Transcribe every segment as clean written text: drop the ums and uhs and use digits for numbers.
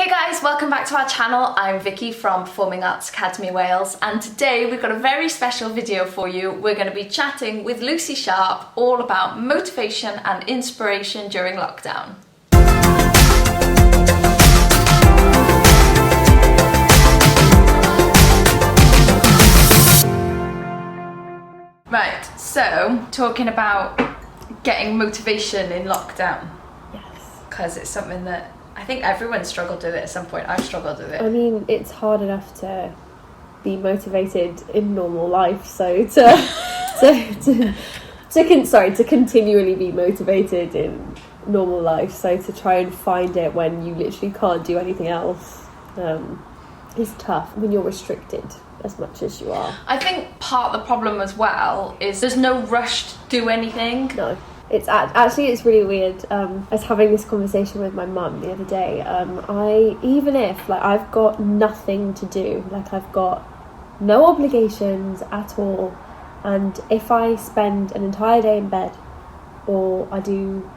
Hey guys, welcome back to our channel. I'm Vicky from Performing Arts Academy Wales, and today we've got a very special video for you. We're going to be chatting with Lucy Sharpe all about motivation and inspiration during lockdown. Right, so talking about getting motivation in lockdown. Yes. Because it's something that I think everyone struggled with it at some point. I've struggled with it. I mean, it's hard enough to be motivated in normal life, so to continually be motivated in normal life, so to try and find it when you literally can't do anything else is tough when you're restricted as much as you are. I think part of the problem as well is there's no rush to do anything. No. It's really weird. I was having this conversation with my mum the other day. Even if I've got nothing to do, I've got no obligations at all, and if I spend an entire day in bed or I do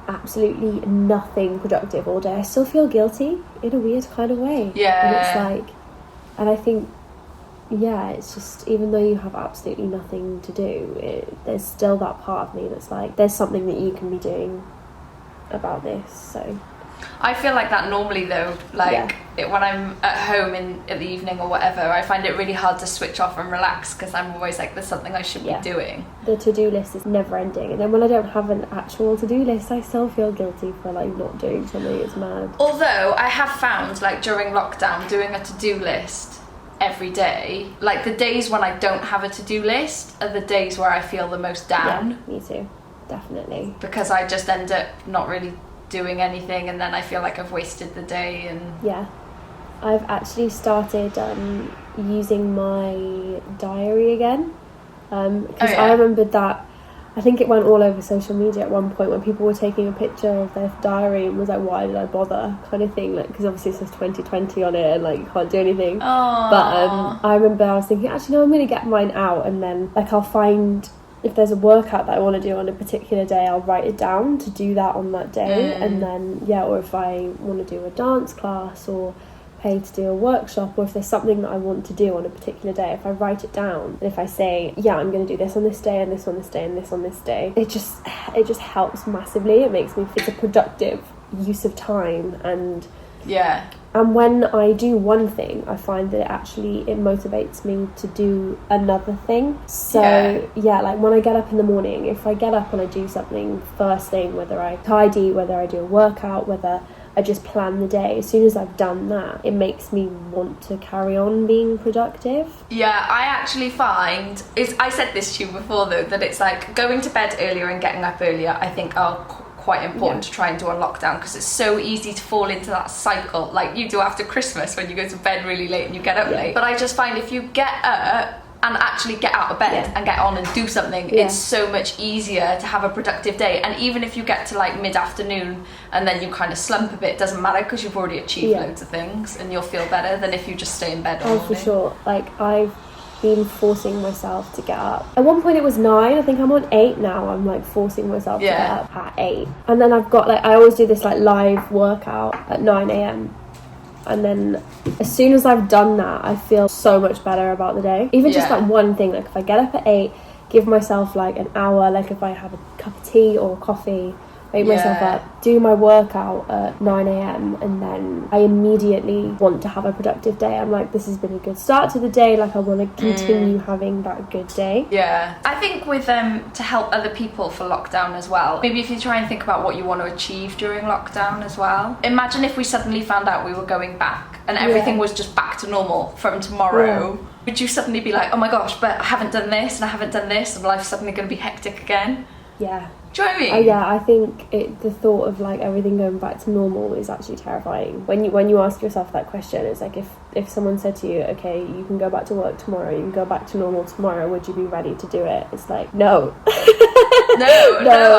absolutely nothing productive all day, I still feel guilty in a weird kind of way. Yeah. And I think, yeah, it's just, even though you have absolutely nothing to do, there's still that part of me that's like, there's something that you can be doing about this. So I feel like that normally though, when I'm at home in the evening or whatever, I find it really hard to switch off and relax because I'm always like, there's something I should be doing. The to-do list is never ending, and then when I don't have an actual to-do list, I still feel guilty for not doing something. It's mad. Although I have found during lockdown, doing a to-do list every day, the days when I don't have a to-do list are the days where I feel the most down. Yeah, me too, definitely. Because I just end up not really doing anything, and then I feel like I've wasted the day. And yeah, I've actually started using my diary again, because I remembered that I think it went all over social media at one point when people were taking a picture of their diary and was like, why did I bother, kind of thing, because obviously it says 2020 on it and you can't do anything. Aww. But I remember I was thinking, actually no, I'm going to get mine out, and then I'll find, if there's a workout that I want to do on a particular day, I'll write it down to do that on that day. And then or if I want to do a dance class or pay to do a workshop, or if there's something that I want to do on a particular day, if I write it down and if I say, yeah, I'm going to do this on this day and this on this day and this on this day, it just helps massively. It makes me feel it's a productive use of time, and when I do one thing, I find that it motivates me to do another thing. So when I get up in the morning, if I get up and I do something first thing, whether I tidy, whether I do a workout, whether I just plan the day, as soon as I've done that, it makes me want to carry on being productive. Yeah, I actually find, I said this to you before though, that it's going to bed earlier and getting up earlier, I think are quite important to try and do on lockdown, because it's so easy to fall into that cycle like you do after Christmas when you go to bed really late and you get up late. But I just find if you get up and actually get out of bed and get on and do something, it's so much easier to have a productive day. And even if you get to mid-afternoon and then you kind of slump a bit, it doesn't matter, because you've already achieved loads of things and you'll feel better than if you just stay in bed all morning. For sure. I've been forcing myself to get up. At one point it was 9, I think I'm on 8 now. I'm forcing myself to get up at 8. And then I've got I always do this live workout at 9 a.m. And then as soon as I've done that, I feel so much better about the day. Even just one thing, if I get up at 8, give myself an hour, if I have a cup of tea or a coffee, wake myself up, do my workout at 9 a.m. and then I immediately want to have a productive day. I'm this has been a good start to the day, I want to continue having that good day. Yeah. I think with to help other people for lockdown as well, maybe if you try and think about what you want to achieve during lockdown as well. Imagine if we suddenly found out we were going back and everything was just back to normal from tomorrow. Yeah. Would you suddenly be like, oh my gosh, but I haven't done this and I haven't done this, and life's suddenly going to be hectic again? Yeah. Do you know what I mean? I think the thought of everything going back to normal is actually terrifying. When you ask yourself that question, it's if someone said to you, okay, you can go back to work tomorrow, you can go back to normal tomorrow, would you be ready to do it? It's no. No.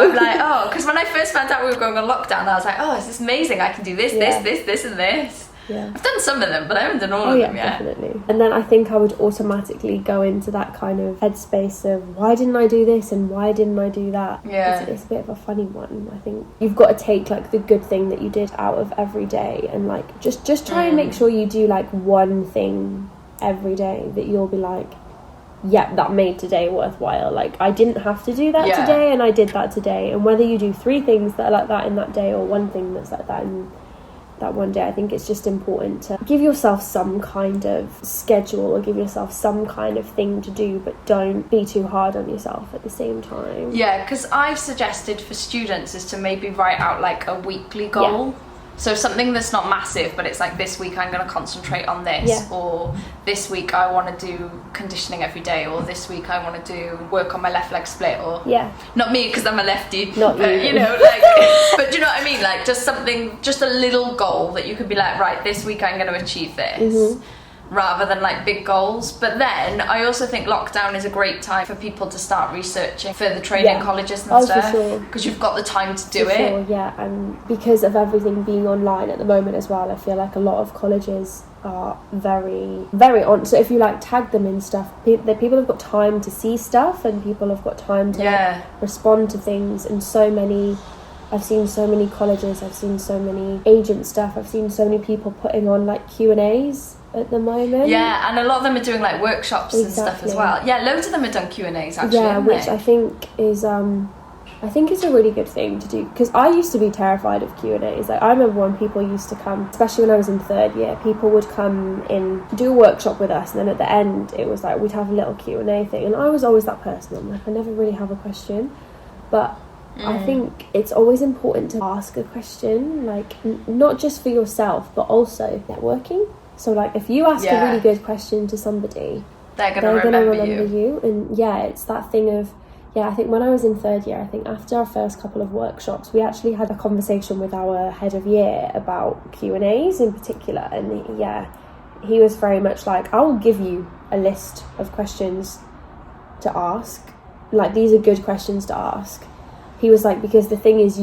I'm because when I first found out we were going on lockdown, I was oh, this is amazing, I can do this, this, and this. Yeah. I've done some of them, but I haven't done all of them yet. Definitely. And then I think I would automatically go into that kind of headspace of why didn't I do this and why didn't I do that? Yeah. It's a bit of a funny one. I think you've got to take like the good thing that you did out of every day and like just try and make sure you do like one thing every day that you'll be like, yeah, that made today worthwhile. Like, I didn't have to do that today, and I did that today. And whether you do 3 things that are like that in that day or one thing that's like that in that one day, I think it's just important to give yourself some kind of schedule or give yourself some kind of thing to do, but don't be too hard on yourself at the same time. Yeah, because I've suggested for students is to maybe write out like a weekly goal. Yeah. So something that's not massive, but it's like, this week I'm going to concentrate on this, or this week I want to do conditioning every day, or this week I want to do work on my left leg split, or not me because I'm a lefty, not but you know, like, but do you know what I mean? Like, just something, just a little goal that you could be like, right, this week I'm going to achieve this. Rather than like big goals. But then I also think lockdown is a great time for people to start researching for the training colleges and stuff, because you've got the time to do it. And because of everything being online at the moment as well, I feel like a lot of colleges are very, very on. So if you like tag them in stuff, people have got time to see stuff, and people have got time to like, respond to things. And I've seen so many colleges, I've seen so many agent stuff, I've seen so many people putting on like Q&As at the moment. Yeah, and a lot of them are doing like workshops and stuff as well. Yeah, loads of them have done Q&As actually. Yeah, which I think is a really good thing to do, because I used to be terrified of Q&As. Like, I remember when people used to come, especially when I was in 3rd year, people would come in, do a workshop with us, and then at the end it was like we'd have a little Q&A thing, and I was always that person. I'm like, I never really have a question, but I think it's always important to ask a question, like not just for yourself but also networking. So like, if you ask a really good question to somebody, they're gonna remember you. And it's that thing of, I think when I was in 3rd year, I think after our first couple of workshops, we actually had a conversation with our head of year about Q&As in particular, and he was very much like, I will give you a list of questions to ask, like these are good questions to ask. He was like, because the thing is,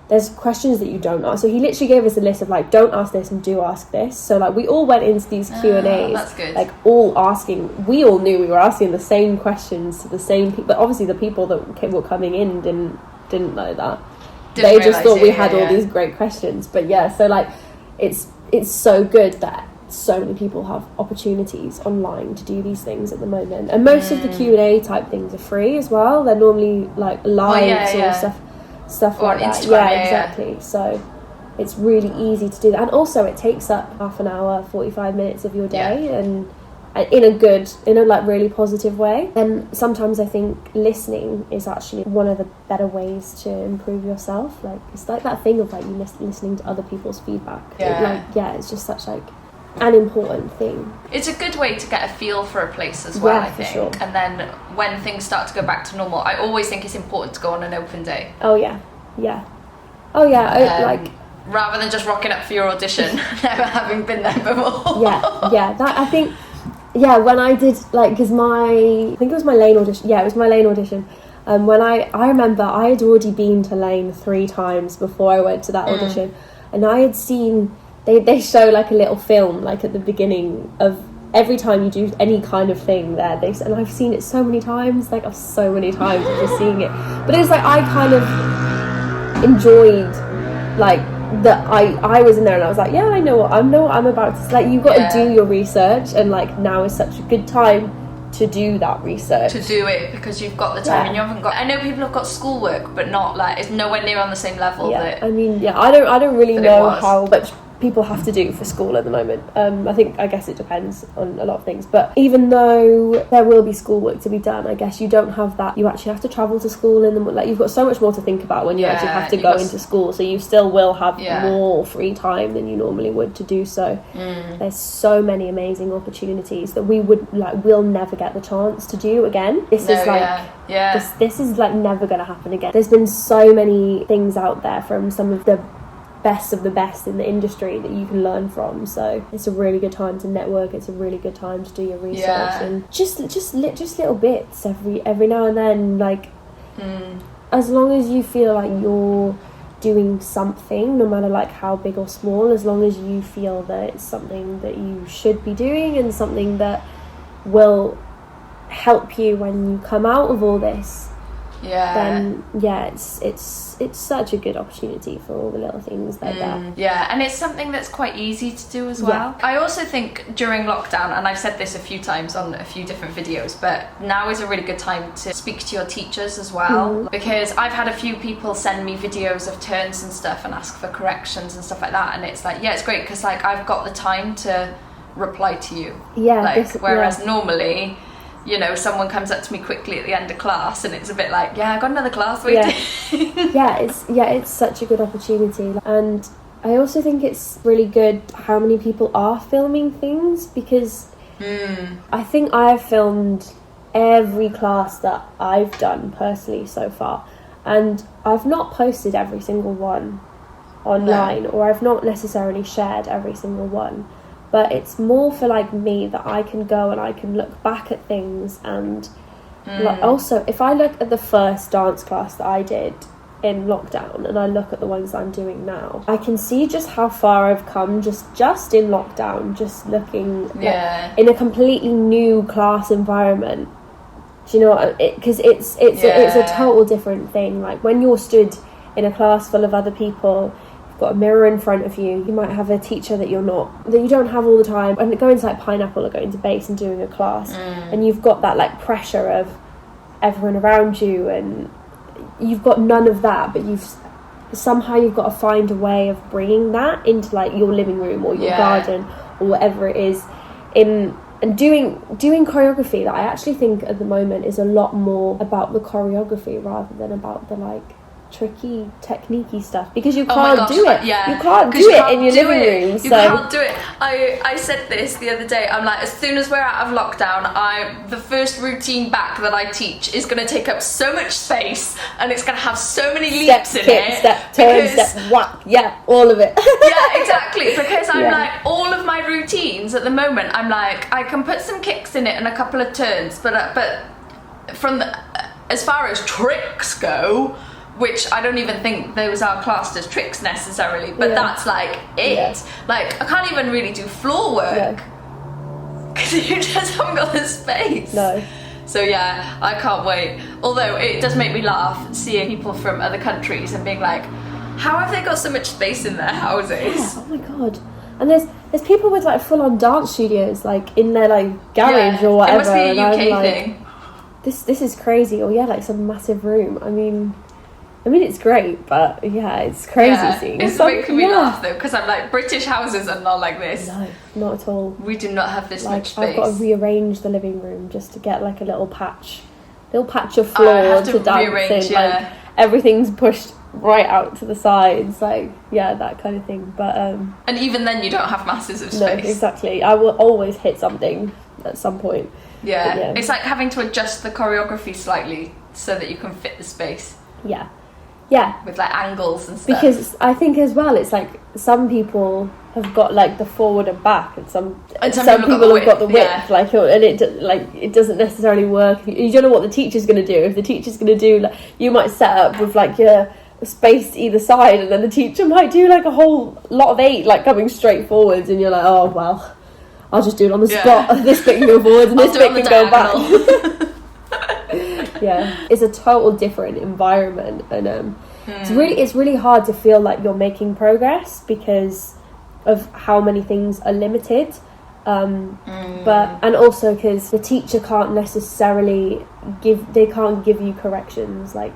there's questions that you don't ask. So he literally gave us a list of like, don't ask this and do ask this. So like, we all went into these Q&As, that's good. like all asking. We all knew we were asking the same questions to the same people. But obviously, the people that were coming in didn't know that. They just thought we had all these great questions. But so like, it's so good that so many people have opportunities online to do these things at the moment, and most of the Q&A type things are free as well. They're normally like lives or stuff like that. Exactly. So it's really easy to do that, and also it takes up half an hour, 45 minutes of your day, and in a like really positive way. And sometimes I think listening is actually one of the better ways to improve yourself. Like, it's like that thing of like you listening to other people's feedback. It's just such like an important thing. It's a good way to get a feel for a place as well, I think. Sure. And then when things start to go back to normal, I always think it's important to go on an open day. Rather than just rocking up for your audition, never having been there before. That I think. When I did, like, because I think it was my Lane audition. Yeah, it was my Lane audition. When I remember I had already been to Lane 3 times before I went to that audition, and I had seen. They show like a little film like at the beginning of every time you do any kind of thing there. And I've seen it so many times, like so many times just seeing it. But it was like I kind of enjoyed like that. I was in there and I was like, I know what I'm about to. Like, you've got to do your research, and like now is such a good time to do that research. To do it because you've got the time and you haven't got. I know people have got schoolwork, but not like it's nowhere near on the same level. I mean, I don't really know how much people have to do for school at the moment. I guess it depends on a lot of things, but even though there will be schoolwork to be done, I guess you don't have that. You actually have to travel to school in the like you've got so much more to think about when you actually have to go into school, so you still will have more free time than you normally would to do so. There's so many amazing opportunities that we'll never get the chance to do again. This is like never going to happen again. There's been so many things out there from some of the best in the industry that you can learn from, so it's a really good time to network. It's a really good time to do your research, and just little bits every now and then, like as long as you feel like you're doing something, no matter like how big or small, as long as you feel that it's something that you should be doing and something that will help you when you come out of all this, then it's such a good opportunity for all the little things like that. Yeah, and it's something that's quite easy to do as well. I also think during lockdown, and I've said this a few times on a few different videos, but now is a really good time to speak to your teachers as well, because I've had a few people send me videos of turns and stuff and ask for corrections and stuff like that, and it's like, it's great because like I've got the time to reply to you. Whereas normally, you know, someone comes up to me quickly at the end of class and it's a bit like, I got another class waiting. It's such a good opportunity. And I also think it's really good how many people are filming things, because I think I've filmed every class that I've done personally so far, and I've not posted every single one online, or I've not necessarily shared every single one. But it's more for like me, that I can go and I can look back at things, and like, also if I look at the first dance class that I did in lockdown and I look at the ones that I'm doing now, I can see just how far I've come just in lockdown, just looking in a completely new class environment. Do you know, because it's a total different thing. Like when you're stood in a class full of other people, got a mirror in front of you, you might have a teacher that you don't have all the time, and going to like Pineapple or going to Base and doing a class, and you've got that like pressure of everyone around you, and you've got none of that, but you've got to find a way of bringing that into like your living room or your garden or whatever it is, and doing choreography that I actually think at the moment is a lot more about the choreography rather than about the like tricky techniquey stuff, because you can't do it. You can't do it in your living room. You can't do it. I said this the other day. I'm like, as soon as we're out of lockdown, the first routine back that I teach is going to take up so much space, and it's going to have so many leaps in it. Step, turn, step, whack. Yeah, all of it. Yeah, exactly. Because I'm like, all of my routines at the moment, I'm like, I can put some kicks in it and a couple of turns, but from as far as tricks go, which I don't even think those are classed as tricks necessarily, but that's like it. Like I can't even really do floor work because you just haven't got the space. No. So yeah, I can't wait. Although it does make me laugh seeing people from other countries and being like, how have they got so much space in their houses? Yeah, oh my god. And there's people with like full on dance studios like in their like garage or whatever. It must be a UK thing. This is crazy. Or like some massive room. I mean it's great, but it's crazy seeing. It's making me laugh though, because I'm like, British houses are not like this. No, not at all. We do not have this much space. I've got to rearrange the living room just to get like a little patch of floor to dance in. Like everything's pushed right out to the sides, like that kind of thing. But and even then, you don't have masses of space. No, exactly. I will always hit something at some point. Yeah, it's like having to adjust the choreography slightly so that you can fit the space. Yeah, with like angles and stuff. Because I think as well, it's like some people have got like the forward and back, and some people have got the width. Like, and it doesn't necessarily work. You don't know what the teacher's going to do. If the teacher's going to do, like, you might set up with like your space either side, and then the teacher might do like a whole lot of 8, like coming straight forwards, and you're like, oh well, I'll just do it on the spot. This bit can go forwards, and this bit can go back. It's a total different environment, and it's really hard to feel like you're making progress because of how many things are limited, but and also because the teacher can't necessarily give you corrections like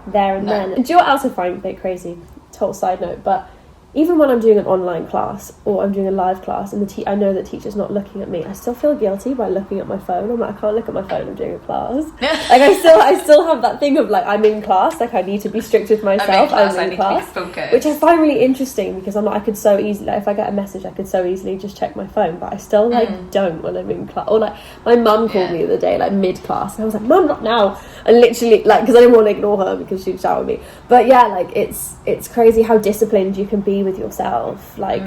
there and then. And do you know what else I find a bit crazy? Total side note, but even when I'm doing an online class or I'm doing a live class and I know that teacher's not looking at me, I still feel guilty by looking at my phone. I'm like, I can't look at my phone, I'm doing a class. Like I still have that thing of like, I'm in class, like I need to be strict with myself. I'm in class, which I find really interesting because I'm like, I could so easily, like, if I get a message, I could so easily just check my phone, but I still like don't when I'm in class. Or like my mum called me the other day, like mid-class, and I was like, Mum, not now. And literally, like, because I didn't want to ignore her because she'd shout at me. But yeah, like it's crazy how disciplined you can be with yourself, like,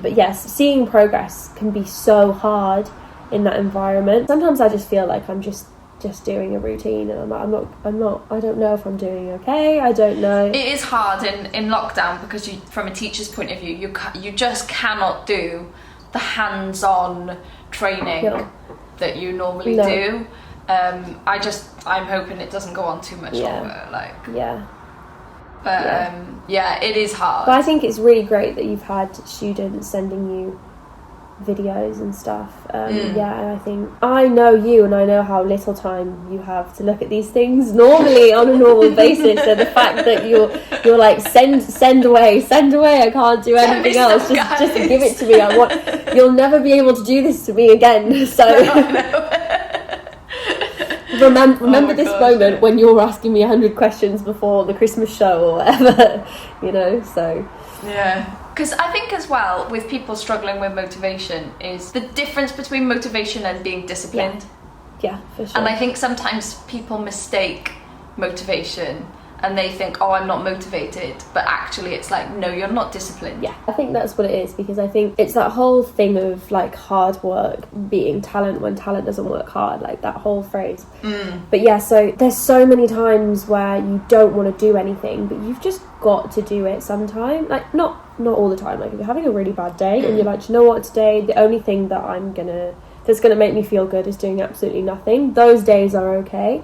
but yes, seeing progress can be so hard in that environment. Sometimes I just feel like I'm just just doing a routine, and I don't know if I'm doing okay. I don't know. It is hard in lockdown because from a teacher's point of view, you just cannot do the hands-on training that you normally do. I'm hoping it doesn't go on too much longer. But it is hard. But I think it's really great that you've had students sending you videos and stuff. And I think I know you, and I know how little time you have to look at these things normally on a normal basis. So the fact that you're like send away, I can't do anything else. Just give it to me. You'll never be able to do this to me again. So. Remember this moment when you were asking me 100 questions before the Christmas show or whatever, so. Yeah. Because I think as well, with people struggling with motivation, is the difference between motivation and being disciplined. Yeah, for sure. And I think sometimes people mistake motivation and they think, oh, I'm not motivated, but actually it's like, no, you're not disciplined. Yeah, I think that's what it is, because I think it's that whole thing of like hard work being talent when talent doesn't work hard, like that whole phrase. But yeah, so there's so many times where you don't want to do anything, but you've just got to do it sometime. Like not all the time. Like if you're having a really bad day and you're like, do you know what, today the only thing that's gonna make me feel good is doing absolutely nothing. Those days are okay.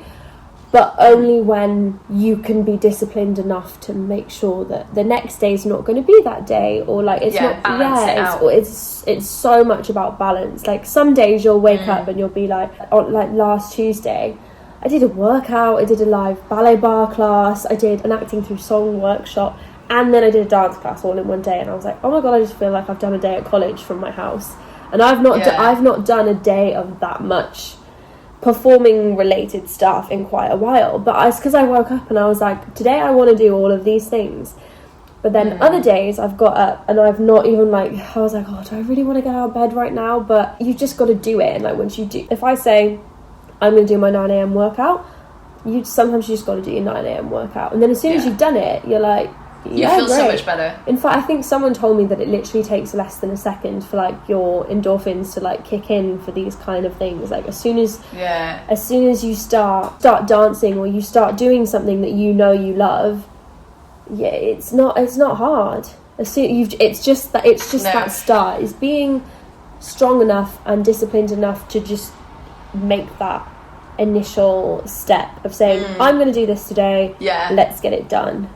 But only when you can be disciplined enough to make sure that the next day is not going to be that day, or like it's it's so much about balance. Like some days you'll wake up and you'll be like last Tuesday, I did a workout, I did a live ballet bar class, I did an acting through song workshop, and then I did a dance class all in one day, and I was like, oh my god, I just feel like I've done a day at college from my house, and I've not done a day of that much performing related stuff in quite a while. But it's because I woke up and I was like, today I want to do all of these things. But then other days I've got up and I've not even I was like, oh, do I really want to get out of bed right now? But you just got to do it. And like once you do, if I say I'm going to do my 9 a.m. workout, sometimes you just got to do your 9 a.m. workout. And then as soon as you've done it, you're like, you feel so much better. In fact, I think someone told me that it literally takes less than a second for like your endorphins to like kick in for these kind of things. Like as soon as you start dancing, or you start doing something that you love, it's not hard. It's just that start is being strong enough and disciplined enough to just make that initial step of saying, I'm going to do this today. Let's get it done.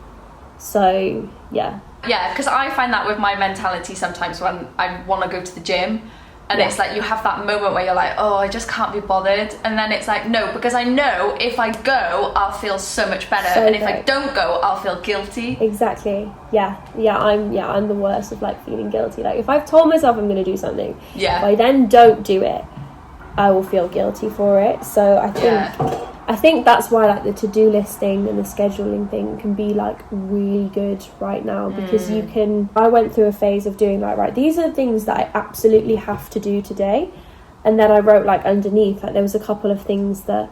So yeah, because I find that with my mentality sometimes when I want to go to the gym, and it's like you have that moment where you're like, oh, I just can't be bothered, and then it's like, no, because I know if I go I'll feel so much better, and if I don't go I'll feel guilty. Exactly. I'm the worst of like feeling guilty. Like if I've told myself I'm going to do something, if I then don't do it, I will feel guilty for it. So I think that's why like the to-do list thing and the scheduling thing can be like really good right now, because I went through a phase of doing like, right, these are the things that I absolutely have to do today, and then I wrote like underneath, like there was a couple of things that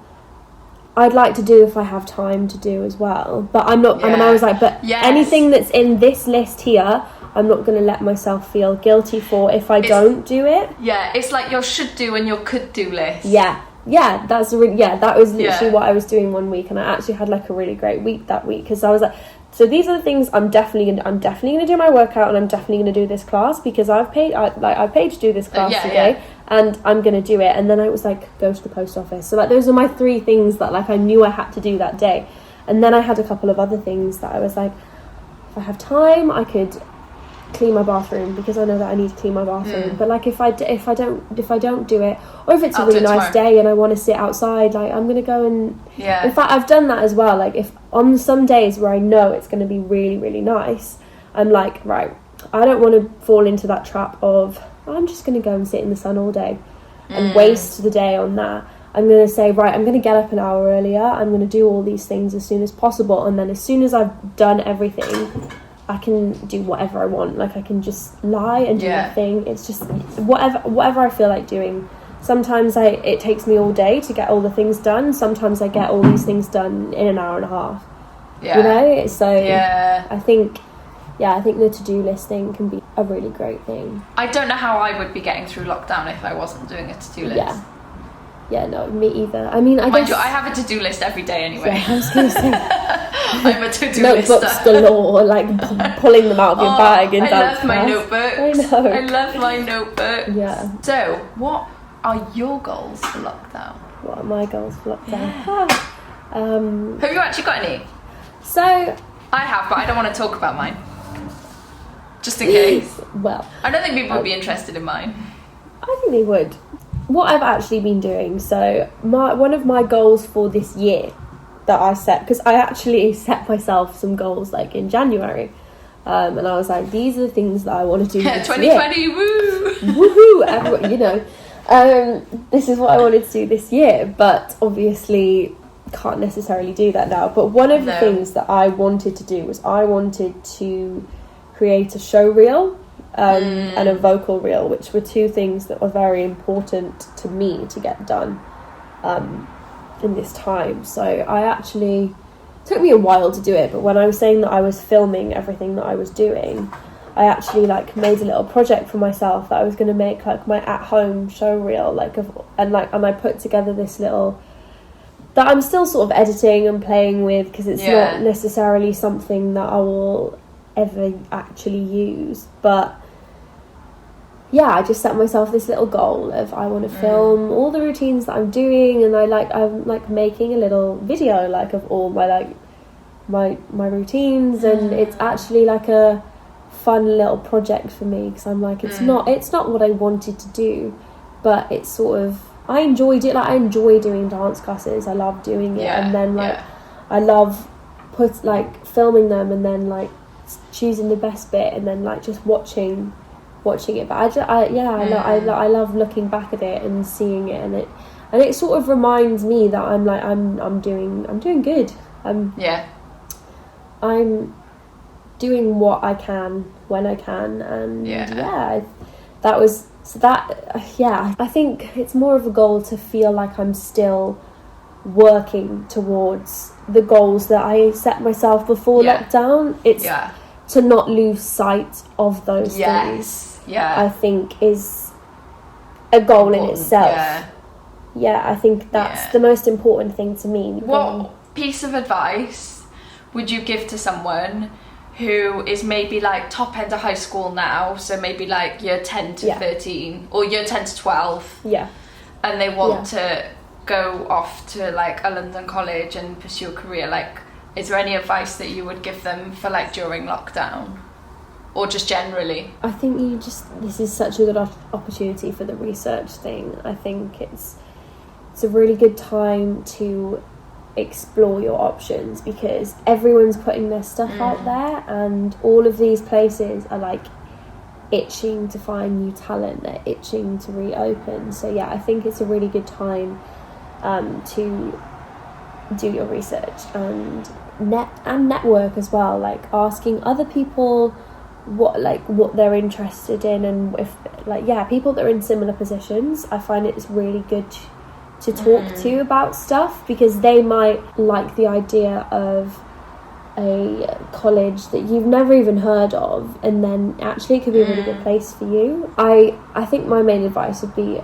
I'd like to do if I have time to do as well, but I'm not, and I was like, but anything that's in this list here, I'm not going to let myself feel guilty for if I don't do it. It's like your should do and your could do list. That was literally what I was doing one week, and I actually had like a really great week that week, because I was like, so these are the things I'm definitely going to do my workout, and I'm definitely going to do this class because I paid to do this class today, and I'm going to do it. And then I was like, go to the post office. So like those are my 3 things that like I knew I had to do that day. And then I had a couple of other things that I was like, if I have time, I could clean my bathroom, because I know that I need to clean my bathroom. But like if I don't do it, or if it's a really nice day and I want to sit outside, like I'm gonna go and in fact I've done that as well. Like if on some days where I know it's going to be really, really nice, I'm like, right, I don't want to fall into that trap of I'm just going to go and sit in the sun all day and waste the day on that. I'm going to say, right, I'm going to get up an hour earlier, I'm going to do all these things as soon as possible, and then as soon as I've done everything, I can do whatever I want. Like I can just lie and do nothing. It's just whatever I feel like doing. Sometimes it takes me all day to get all the things done. Sometimes I get all these things done in an hour and a half. So I think the to-do list thing can be a really great thing. I don't know how I would be getting through lockdown if I wasn't doing a to-do list. Yeah, no, me either. I mean, I Mind guess... you, I have a to-do list every day anyway. Yeah, I was going to say... I'm a to-do Notebooks lister. galore, like pulling them out of your bag and I love my notebooks. I know. I love my notebooks. Yeah. So, what are your goals for lockdown? What are my goals for lockdown? Have you actually got any? So... I have, but I don't want to talk about mine. Just in case. Well... I don't think people would be interested in mine. I think they would. What I've actually been doing, so one of my goals for this year that I set, because I actually set myself some goals like in January, and I was like, these are the things that I want to do this 2020, year. Woo! Woohoo! Everyone, you know, this is what I wanted to do this year, but obviously can't necessarily do that now. But one of the things that I wanted to do was I wanted to create a show reel. And a vocal reel, which were two things that were very important to me to get done in this time. So I actually, it took me a while to do it, but when I was saying that I was filming everything that I was doing, I actually like made a little project for myself that I was going to make like my at-home show reel, and I put together this little that I'm still sort of editing and playing with, because it's not necessarily something that I will ever actually use, but yeah, I just set myself this little goal of I want to film all the routines that I'm doing, and I'm like making a little video like of all my like my routines, and it's actually like a fun little project for me, because I'm like it's not what I wanted to do, but it's sort of I enjoy doing dance classes. I love doing it, and then I love filming them, and then like choosing the best bit, and then like just watching it. But I love looking back at it and seeing it, and it sort of reminds me that I'm doing good. I'm doing what I can when I can, and I think it's more of a goal to feel like I'm still working towards the goals that I set myself before lockdown. It's to not lose sight of those things. I think is a goal in itself. I think that's the most important thing to me. What piece of advice would you give to someone who is maybe like top end of high school now, so maybe like year 10 to 13 or year 10 to 12, and they want to go off to like a London college and pursue a career? Like, is there any advice that you would give them for like during lockdown, or just generally? I think this is such a good opportunity for the research thing. I think it's a really good time to explore your options, because everyone's putting their stuff out there, and all of these places are like itching to find new talent. They're itching to reopen. So I think it's a really good time to do your research and network as well, like asking other people what they're interested in, and if people that are in similar positions, I find it's really good to talk to about stuff, because they might like the idea of a college that you've never even heard of, and then actually it could be a really good place for you. I think my main advice would be,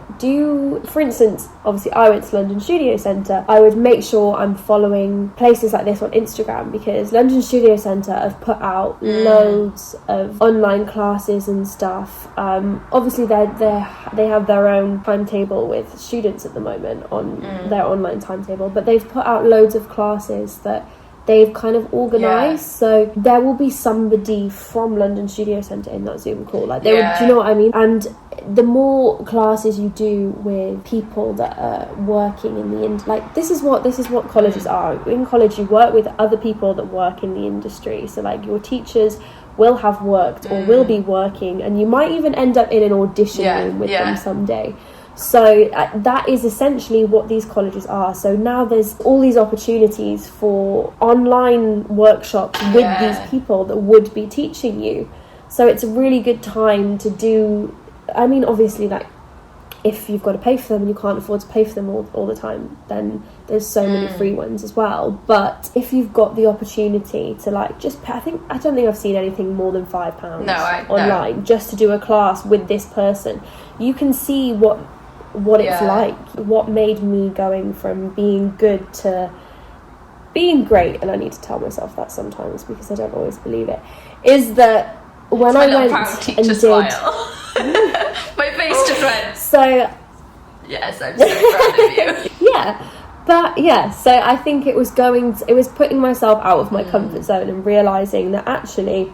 for instance, obviously I went to London Studio Centre, I would make sure I'm following places like this on Instagram, because London Studio Centre have put out loads of online classes and stuff. Obviously they have their own timetable with students at the moment on their online timetable, but they've put out loads of classes that they've kind of organised, so there will be somebody from London Studio Centre in that Zoom call. Like, do you know what I mean? And the more classes you do with people that are working in the this is what colleges are. In college, you work with other people that work in the industry. So like your teachers will have worked or will be working, and you might even end up in an audition room with them someday. So that is essentially what these colleges are. So now there's all these opportunities for online workshops with these people that would be teaching you. So it's a really good time to do. I mean, obviously, like, if you've got to pay for them and you can't afford to pay for them all the time, then there's so many free ones as well. But if you've got the opportunity to like just pay, I don't think I've seen anything more than £5 online just to do a class with this person. You can see what what it's like. What made me going from being good to being great, and I need to tell myself that sometimes because I don't always believe it, is that when I went and did smile. My face just went. So yes, I'm so proud of you. Yeah. But yeah, so I think it was putting myself out of my comfort zone and realising that actually,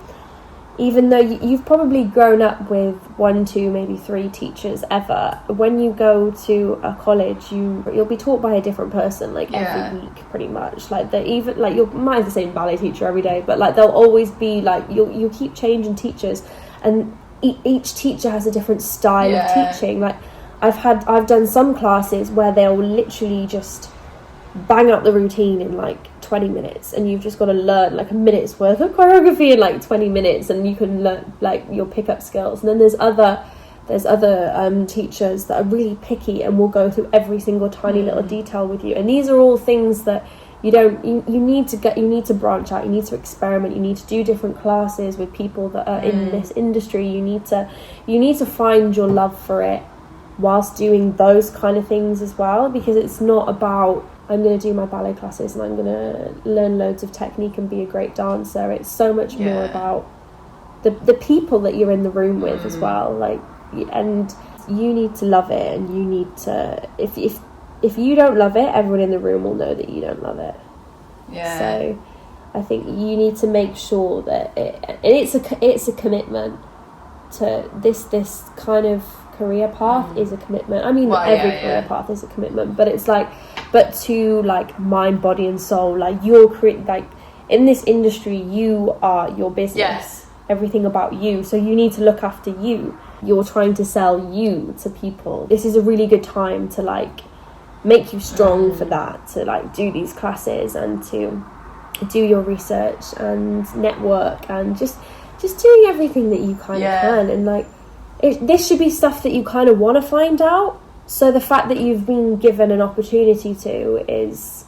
even though you've probably grown up with 1, 2, maybe 3 teachers ever, when you go to a college, you'll be taught by a different person, like every week, pretty much. Like you might have the same ballet teacher every day, but like they'll always be like you'll keep changing teachers, and each teacher has a different style of teaching. Like I've done some classes where they'll literally just bang out the routine in like 20 minutes, and you've just got to learn like a minute's worth of choreography in like 20 minutes, and you can learn, like, you'll pick up skills. And then there's other teachers that are really picky and will go through every single tiny little detail with you, and these are all things that you need to branch out, you need to experiment, you need to do different classes with people that are in this industry. You need to find your love for it whilst doing those kind of things as well, because it's not about I'm going to do my ballet classes and I'm going to learn loads of technique and be a great dancer. It's so much more about the people that you're in the room with as well. Like, and you need to love it, and you need to, if you don't love it, everyone in the room will know that you don't love it. Yeah. So I think you need to make sure that it's a commitment to this kind of career path is a commitment. I mean, every career path is a commitment, but it's like, but to like mind, body and soul, like like in this industry, you are your business, everything about you. So you need to look after you. You're trying to sell you to people. This is a really good time to like make you strong for that, to like do these classes and to do your research and network and just doing everything that you kind of can. And like, this should be stuff that you kind of want to find out. So the fact that you've been given an opportunity to is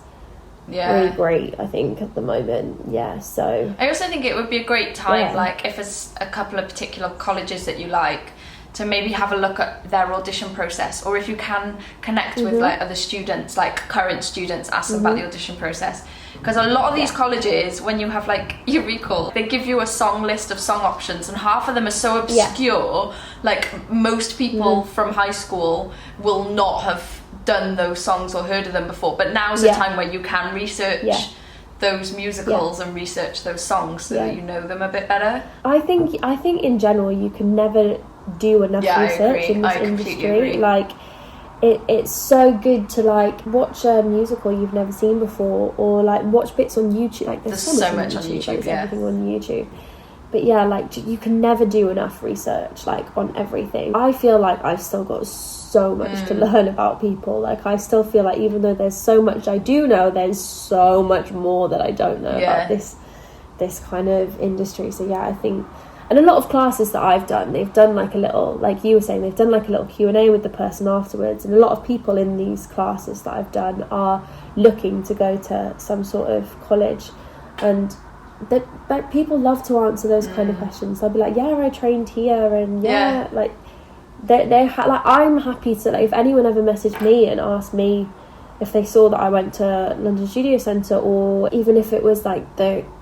really great, I think, at the moment. So I also think it would be a great time, like if there's a couple of particular colleges that you like, to maybe have a look at their audition process, or if you can connect with like other students, like current students, ask them about the audition process. Because a lot of these colleges, when you have like your recall, they give you a song list of song options, and half of them are so obscure, like most people from high school will not have done those songs or heard of them before. But now's the time where you can research those musicals and research those songs so that you know them a bit better. I think in general you can never do enough research in this industry. Like, it's so good to like watch a musical you've never seen before, or like watch bits on YouTube. Like there's so much on YouTube. Like, there's everything on YouTube. But yeah, like you can never do enough research like on everything. I feel like I've still got so much to learn about people. Like I still feel like even though there's so much I do know, there's so much more that I don't know about this kind of industry. So yeah, I think. And a lot of classes that I've done, they've done like a little, like you were saying, they've done like a little Q&A with the person afterwards. And a lot of people in these classes that I've done are looking to go to some sort of college. And that people love to answer those kind of questions. They'll be like, yeah, I trained here. And like, like I'm happy to, like, if anyone ever messaged me and asked me if they saw that I went to London Studio Centre, or even if it was like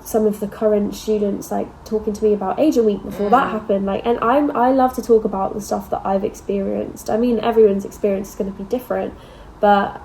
some of the current students like talking to me about Agent Week before that happened, like, and I love to talk about the stuff that I've experienced. I mean, everyone's experience is going to be different, but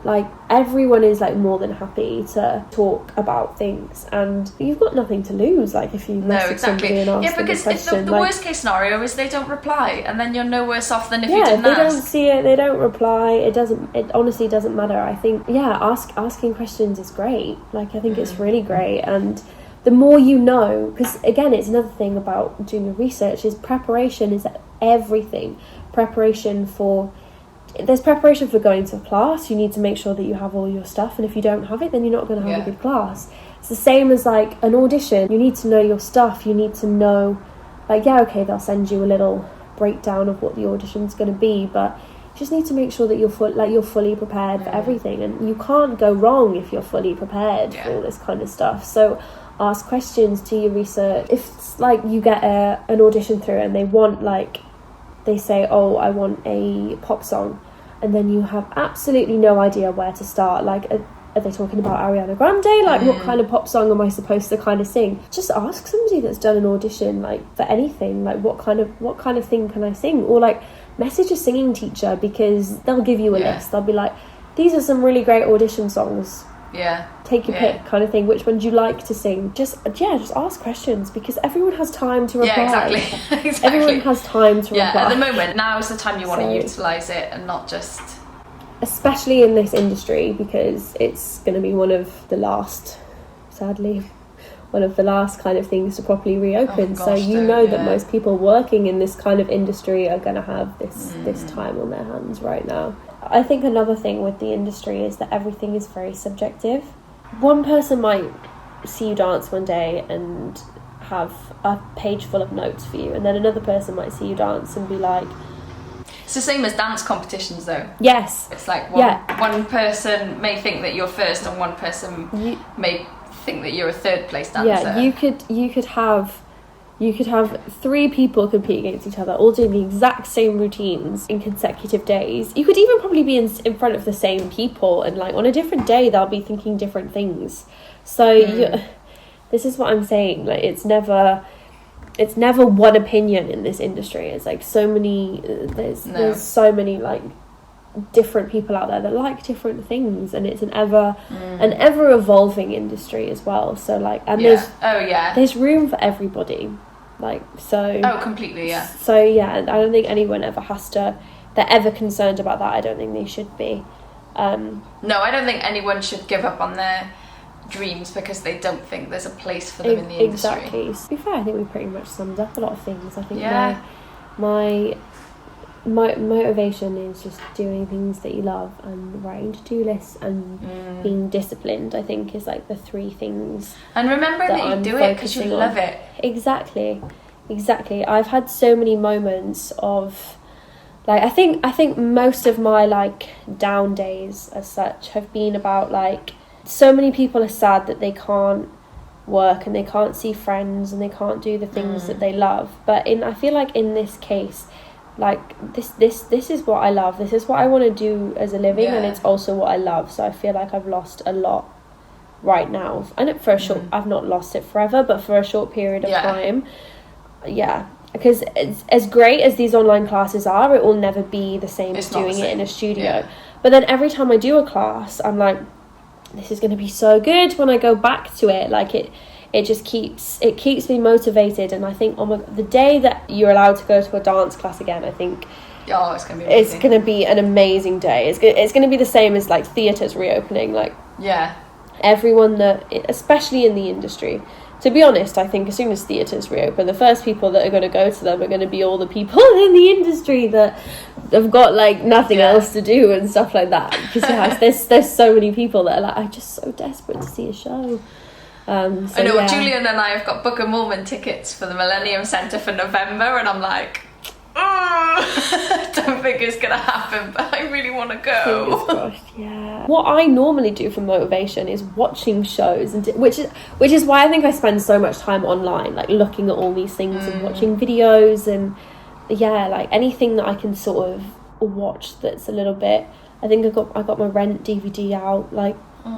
like everyone is like more than happy to talk about things, and you've got nothing to lose. Like if you message somebody and ask them a question, if the worst case scenario is they don't reply, and then you're no worse off than if you didn't ask. They don't see it, they don't reply, it honestly doesn't matter. I think asking questions is great. Like I think it's really great, and the more you know, because again, it's another thing about doing your research is preparation is everything. There's preparation for going to a class. You need to make sure that you have all your stuff, and if you don't have it, then you're not going to have a good class. It's the same as like an audition. You need to know your stuff. You need to know, like, they'll send you a little breakdown of what the audition's going to be, but you just need to make sure that you're fully prepared for everything, and you can't go wrong if you're fully prepared for all this kind of stuff. So ask questions, do your research. If it's like you get an audition through and they say, oh, I want a pop song, and then you have absolutely no idea where to start. Like, are they talking about Ariana Grande? Like, what kind of pop song am I supposed to kind of sing? Just ask somebody that's done an audition, like, for anything. Like, what kind of thing can I sing? Or, like, message a singing teacher, because they'll give you a list. They'll be like, these are some really great audition songs. Yeah. Take your pick, kind of thing. Which one do you like to sing? Just ask questions, because everyone has time to reply. Yeah, exactly. Everyone has time to reply. Yeah, at the moment, now is the time you want to utilise it and not just... Especially in this industry, because it's going to be one of the last kind of things to properly reopen. So that most people working in this kind of industry are going to have this time on their hands right now. I think another thing with the industry is that everything is very subjective. One person might see you dance one day and have a page full of notes for you, and then another person might see you dance and be like... It's the same as dance competitions, though. Yes. It's like one person may think that you're first, and one person may think that you're a third place dancer. Yeah, you could have 3 people compete against each other, all doing the exact same routines in consecutive days. You could even probably be in front of the same people, and like on a different day they'll be thinking different things. So this is what I'm saying. Like, it's never one opinion in this industry. It's like so many. There's so many like different people out there that like different things, and it's an ever evolving industry as well. So like, and there's room for everybody. Like, so. Oh, completely, yeah. So yeah, I don't think anyone ever they're ever concerned about that. I don't think they should be. No, I don't think anyone should give up on their dreams because they don't think there's a place for them in the industry. Exactly. To be fair, I think we pretty much summed up a lot of things. I think my motivation is just doing things that you love, and writing to-do lists, and being disciplined. I think is like the 3 things. And remember that you do it because you love it. Exactly. I've had so many moments of like, I think most of my like down days as such have been about like, so many people are sad that they can't work and they can't see friends and they can't do the things that they love. But I feel like in this case, like this is what I love. This is what I want to do as a living, and it's also what I love. So I feel like I've lost a lot right now. And for a short, I've not lost it forever, but for a short period of time, because as great as these online classes are, it will never be the same as doing it in a studio. Yeah. But then every time I do a class, I'm like, this is going to be so good when I go back to it. Like it just keeps me motivated. And I think the day that you're allowed to go to a dance class again, I think it's going to be amazing. It's going to be an amazing day. It's going to be the same as like theatres reopening. Like everyone especially in the industry. To be honest, I think as soon as theatres reopen, the first people that are going to go to them are going to be all the people in the industry that have got like nothing else to do and stuff like that. Because there's so many people that are like, I'm just so desperate to see a show. I know Julian and I have got Book a Moment tickets for the Millennium Centre for November, and I'm like, I don't think it's gonna happen, but I really want to go. Fingers crossed, yeah. What I normally do for motivation is watching shows, and which is why I think I spend so much time online, like looking at all these things and watching videos, and like anything that I can sort of watch that's a little bit. I think I got my Rent DVD out like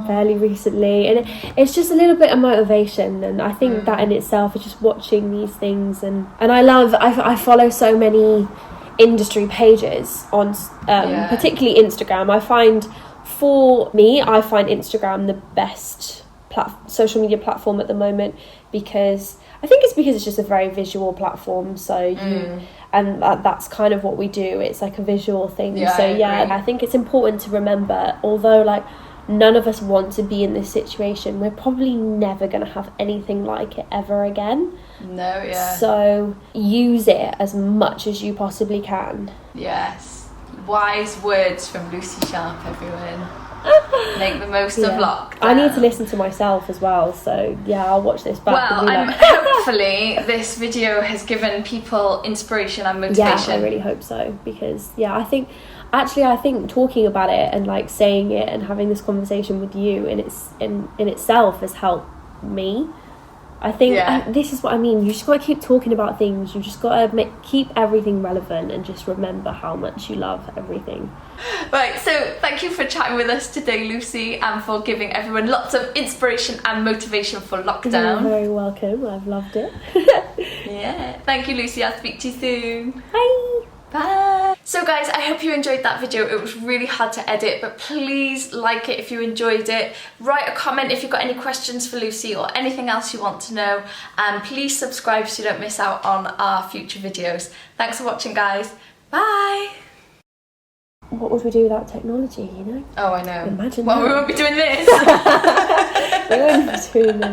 fairly recently, and it's just a little bit of motivation, and I think that in itself is just watching these things, and I follow so many industry pages on particularly Instagram. I find Instagram the best social media platform at the moment, because it's just a very visual platform, so and that's kind of what we do. It's like a visual thing. I think it's important to remember, although like none of us want to be in this situation, we're probably never going to have anything like it ever again. So use it as much as you possibly can. Yes. Wise words from Lucy Sharpe, everyone. Make the most of lockdown. I need to listen to myself as well, so I'll watch this back. Well, hopefully this video has given people inspiration and motivation. Yeah, I really hope so, because I think talking about it and like saying it and having this conversation with you in itself has helped me. I think this is what I mean. You just got to keep talking about things. You just got to keep everything relevant and just remember how much you love everything. Right, so thank you for chatting with us today, Lucy, and for giving everyone lots of inspiration and motivation for lockdown. You're very welcome. I've loved it. Yeah. Thank you, Lucy. I'll speak to you soon. Bye. Bye. So guys, I hope you enjoyed that video. It was really hard to edit, but please like it if you enjoyed it. Write a comment if you've got any questions for Lucy or anything else you want to know. And please subscribe so you don't miss out on our future videos. Thanks for watching, guys. Bye. What would we do without technology, you know? Oh, I know. Imagine well, that. we won't be doing this. We wouldn't be doing this.